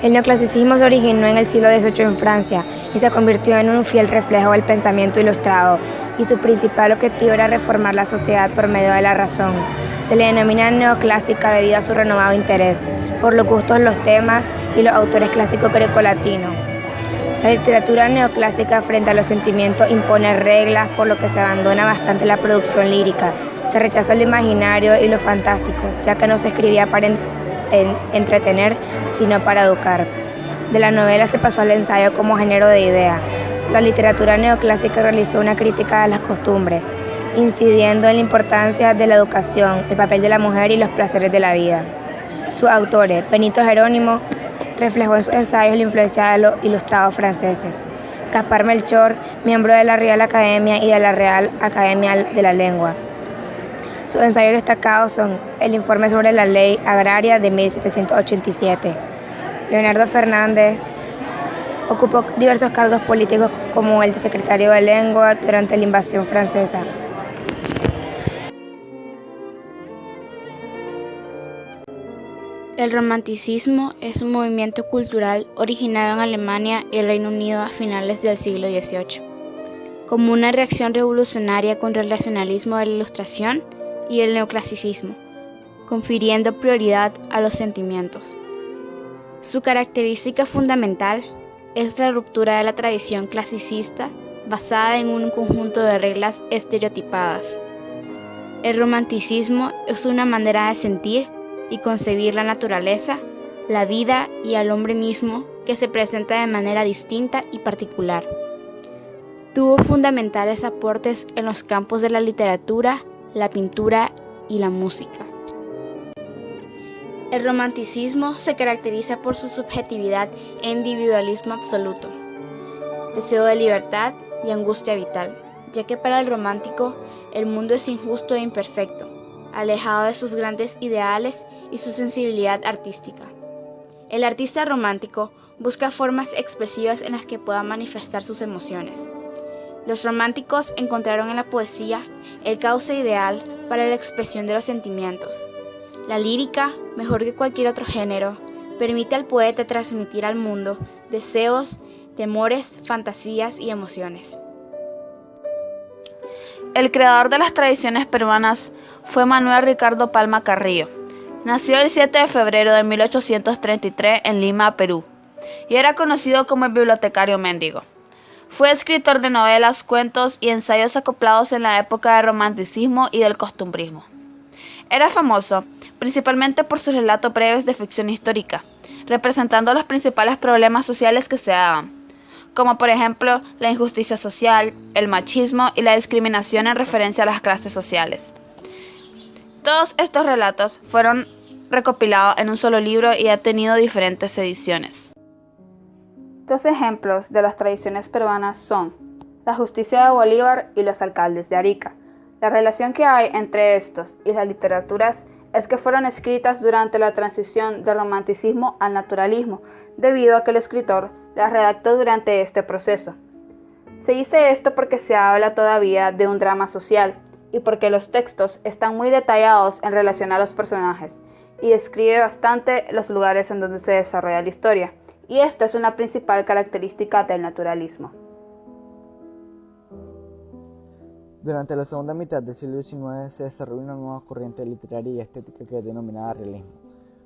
El neoclasicismo se originó en el siglo XVIII en Francia y se convirtió en un fiel reflejo del pensamiento ilustrado, y su principal objetivo era reformar la sociedad por medio de la razón. Se le denomina neoclásica debido a su renovado interés por los gustos, los temas y los autores clásicos grecolatinos. La literatura neoclásica frente a los sentimientos impone reglas, por lo que se abandona bastante la producción lírica. Se rechaza lo imaginario y lo fantástico, ya que no se escribía para entretener, sino para educar. De la novela se pasó al ensayo como género de idea. La literatura neoclásica realizó una crítica de las costumbres, incidiendo en la importancia de la educación, el papel de la mujer y los placeres de la vida. Sus autores, Benito Jerónimo, reflejó en sus ensayos la influencia de los ilustrados franceses. Gaspar Melchor, miembro de la Real Academia y de la Real Academia de la Lengua. Sus ensayos destacados son el Informe sobre la Ley Agraria de 1787. Leonardo Fernández ocupó diversos cargos políticos como el de secretario de Lengua durante la invasión francesa. El romanticismo es un movimiento cultural originado en Alemania y el Reino Unido a finales del siglo XVIII, como una reacción revolucionaria contra el racionalismo de la Ilustración y el neoclasicismo, confiriendo prioridad a los sentimientos. Su característica fundamental es la ruptura de la tradición clasicista basada en un conjunto de reglas estereotipadas. El romanticismo es una manera de sentir y concebir la naturaleza, la vida y al hombre mismo que se presenta de manera distinta y particular. Tuvo fundamentales aportes en los campos de la literatura, la pintura y la música. El romanticismo se caracteriza por su subjetividad e individualismo absoluto, deseo de libertad y angustia vital, ya que para el romántico el mundo es injusto e imperfecto, alejado de sus grandes ideales y su sensibilidad artística. El artista romántico busca formas expresivas en las que pueda manifestar sus emociones. Los románticos encontraron en la poesía el cauce ideal para la expresión de los sentimientos. La lírica, mejor que cualquier otro género, permite al poeta transmitir al mundo deseos, temores, fantasías y emociones. El creador de las tradiciones peruanas fue Manuel Ricardo Palma Carrillo. Nació el 7 de febrero de 1833 en Lima, Perú, y era conocido como el bibliotecario mendigo. Fue escritor de novelas, cuentos y ensayos acoplados en la época del romanticismo y del costumbrismo. Era famoso principalmente por sus relatos breves de ficción histórica, representando los principales problemas sociales que se daban, como por ejemplo la injusticia social, el machismo y la discriminación en referencia a las clases sociales. Todos estos relatos fueron recopilados en un solo libro y ha tenido diferentes ediciones. Dos ejemplos de las tradiciones peruanas son la justicia de Bolívar y los alcaldes de Arica. La relación que hay entre estos y las literaturas es que fueron escritas durante la transición del romanticismo al naturalismo, debido a que el escritor las redactó durante este proceso. Se dice esto porque se habla todavía de un drama social y porque los textos están muy detallados en relación a los personajes y describe bastante los lugares en donde se desarrolla la historia, y esta es una principal característica del naturalismo. Durante la segunda mitad del siglo XIX se desarrolló una nueva corriente literaria y estética que es denominada realismo.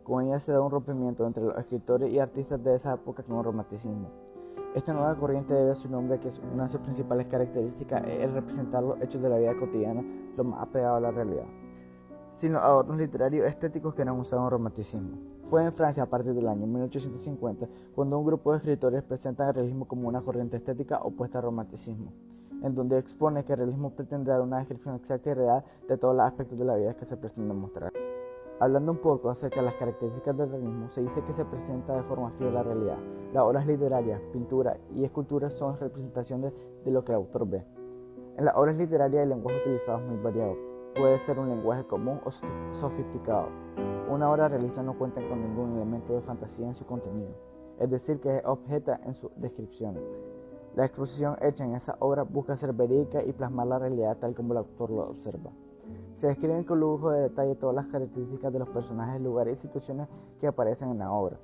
Con ella se da un rompimiento entre los escritores y artistas de esa época con el romanticismo. Esta nueva corriente debe a su nombre que una de sus principales características es el representar los hechos de la vida cotidiana lo más apegado a la realidad, sin los adornos literarios estéticos que eran usados en el romanticismo. Fue en Francia a partir del año 1850 cuando un grupo de escritores presentan el realismo como una corriente estética opuesta al romanticismo, en donde expone que el realismo pretende dar una descripción exacta y real de todos los aspectos de la vida que se pretende mostrar. Hablando un poco acerca de las características del realismo, se dice que se presenta de forma fiel a la realidad. Las obras literarias, pintura y escultura son representaciones de lo que el autor ve. En las obras literarias el lenguaje utilizado es muy variado. Puede ser un lenguaje común o sofisticado. Una obra realista no cuenta con ningún elemento de fantasía en su contenido, es decir, que es objeta en sus descripciones. La exposición hecha en esa obra busca ser verídica y plasmar la realidad tal como el autor lo observa. Se describen con lujo de detalle todas las características de los personajes, lugares y situaciones que aparecen en la obra.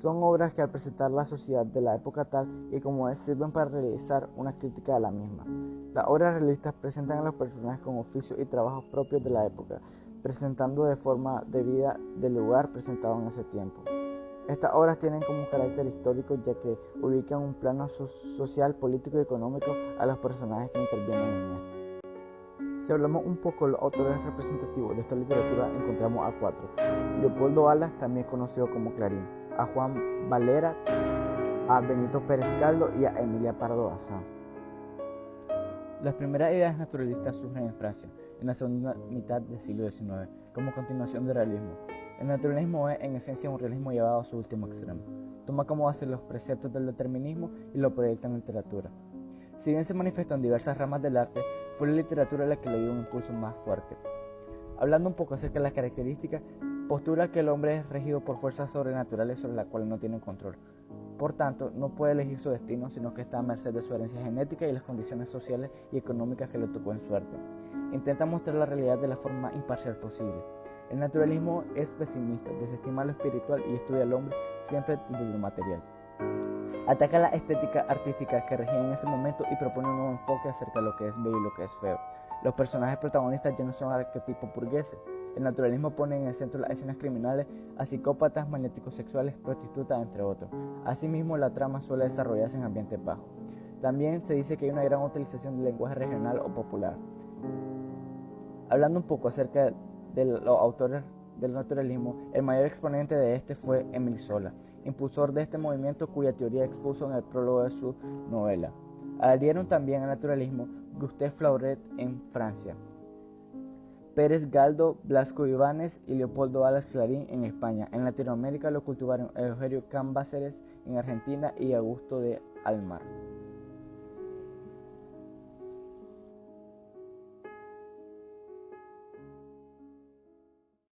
Son obras que al presentar la sociedad de la época tal y como es sirven para realizar una crítica de la misma. Las obras realistas presentan a los personajes con oficios y trabajos propios de la época, presentando de forma debida del lugar presentado en ese tiempo. Estas obras tienen como un carácter histórico ya que ubican un plano social, político y económico a los personajes que intervienen en él. Si hablamos un poco de los autores representativos de esta literatura, encontramos a 4. Leopoldo Alas, también conocido como Clarín, a Juan Valera, a Benito Pérez Galdós y a Emilia Pardo Bazán. Las primeras ideas naturalistas surgen en Francia, en la segunda mitad del siglo XIX, como continuación del realismo. El naturalismo es, en esencia, un realismo llevado a su último extremo. Toma como base los preceptos del determinismo y lo proyecta en literatura. Si bien se manifestó en diversas ramas del arte, fue la literatura la que le dio un impulso más fuerte. Hablando un poco acerca de las características, postula que el hombre es regido por fuerzas sobrenaturales sobre las cuales no tiene control. Por tanto, no puede elegir su destino, sino que está a merced de su herencia genética y las condiciones sociales y económicas que le tocó en suerte. Intenta mostrar la realidad de la forma más imparcial posible. El naturalismo es pesimista, desestima lo espiritual y estudia al hombre siempre desde lo material. Ataca la estética artística que regía en ese momento y propone un nuevo enfoque acerca de lo que es bello y lo que es feo. Los personajes protagonistas ya no son arquetipos burgueses. El naturalismo pone en el centro las escenas criminales a psicópatas, magnéticos sexuales, prostitutas, entre otros. Asimismo, la trama suele desarrollarse en ambientes bajos. También se dice que hay una gran utilización del lenguaje regional o popular. Hablando un poco acerca de los autores del naturalismo, el mayor exponente de este fue Émile Zola, impulsor de este movimiento cuya teoría expuso en el prólogo de su novela. Adherieron también al naturalismo Gustave Flaubert en Francia, Pérez Galdós, Blasco Ibáñez y Leopoldo Alas Clarín en España. En Latinoamérica lo cultivaron Eugenio Cambaceres en Argentina y Augusto de Almar.